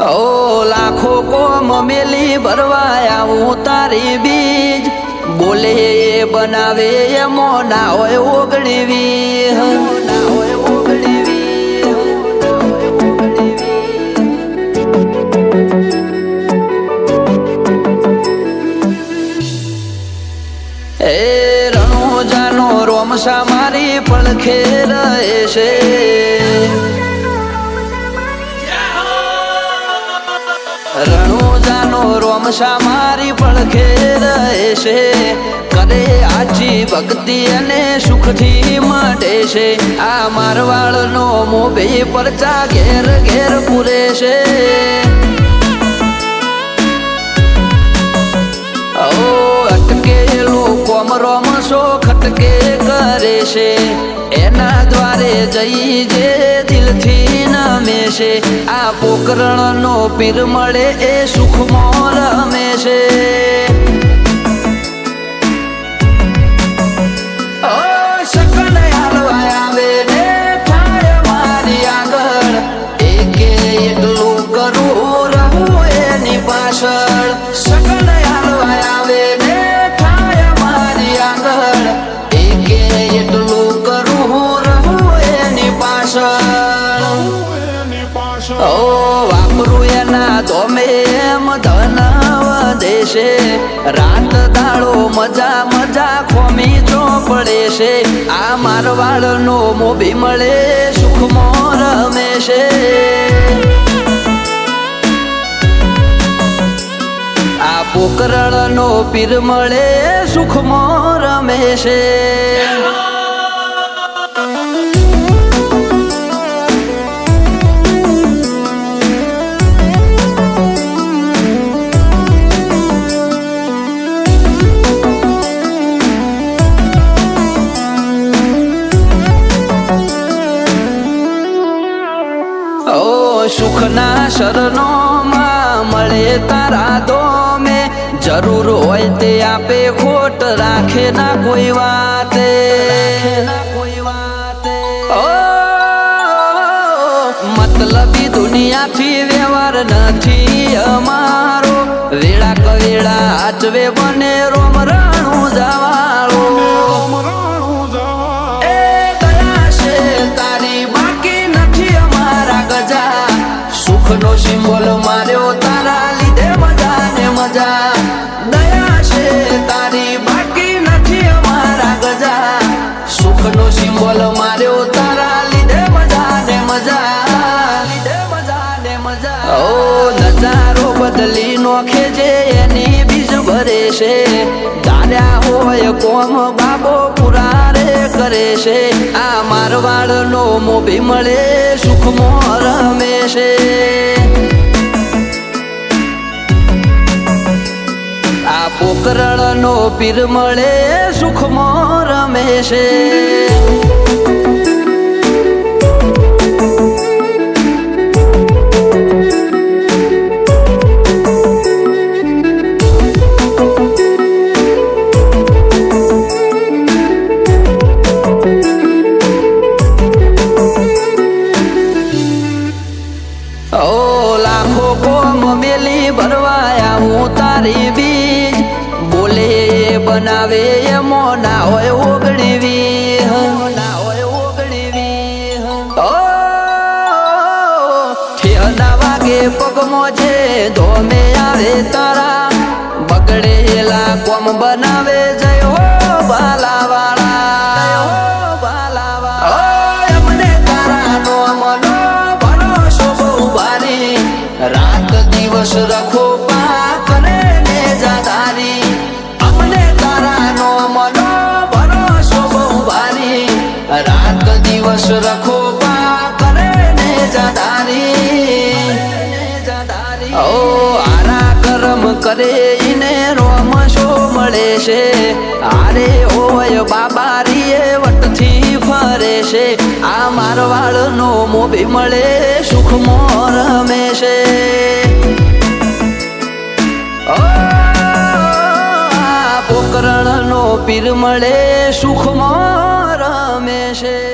ઓ લાખો કોમ મેલી ભરવાય આવું તારી બીજ બોલે એ બનાવે એમો ના હોય ઓગણીવી ના હોય ઓગણીવી એ રણોજાનો રોમસા મારી પડખે રહે છે રણોજાનો રોમસા મારી પડખે રહે છે કરે આજી ભક્તિ અને સુખથી મળે છે આ મારવાડનો મોભી પરચા ઘેર ઘેર પૂરે છે ઓ અટકેલું કોમ રોમસો ખટકે કરે છે એના દ્વારે જઈ જે દિલથી નમે છે આ પોકરણનો પીર મળે એ સુખમાં રમે છે સકન હાલવા આવે ને થાય મારી આગળ એકે એકલું કરું રહું એની પાછળ સકન હાલવા આવે ને થાય મારી આગળ એકે એટલું કરું રહું એની પાછળ ઓ વાપરું એના ધોમે એમ ધન વધે છે રાત દાડો મજા મજા ખોમી ચોપડે છે આ મારવાડનો મોભી મળે સુખમાં રમે છે આ પોકરણનો પીર મળે સુખમાં રમે છે સુખના શરણોમાં મળે તારા દોમે જરૂર હોય તે આપે ખોટ રાખે ના કોઈ વાતે મતલબી દુનિયાથી વ્યવહાર નથી અમારો વેળા કવેળા આચવે બને રોમ રણું જવાળો સુખનો સિમ્બોલ માર્યો તારા લીધે મજા ને મજા દયા છે તારી બાકી નથી અમારા ગજા સુખનો સિમ્બોલ માર્યો તારા લીધે મજા ને મજા ઓ નજારો બદલી નોખે જે એની બીજ ભરે છે ધાર્યા હોય કોમ બાબો પુરારે કરે છે આ મારવાડનો મોભી મળે સુખમાં રમે છે આ પોકરણનો પીર મળે સુખમાં રમે છે તારી બીજ બોલે એ બનાવે એમો ના હોય ઓગણીવી ના હોય ઓગણીવી ઓ ઠેના વાગે પગમો છે ધોમે આવે તારા બગડેલા કોમ બનાવે જય હો બાલાવાળા એમને તારા નો મનો ભરોસો બહુ ભારી રાત દિવસ રખો રાત દિવસ રખો પા કરે ને જાદારી ઓ આરા કરમ કરે ઈને રોમશો મળે છે આરે હોય બાબારી એ વટથી ફરે છે આ મારવાડનો મોભી મળે સુખમાં રમે છે પોકરણનો પીર મળે સુખમાં રમે છે।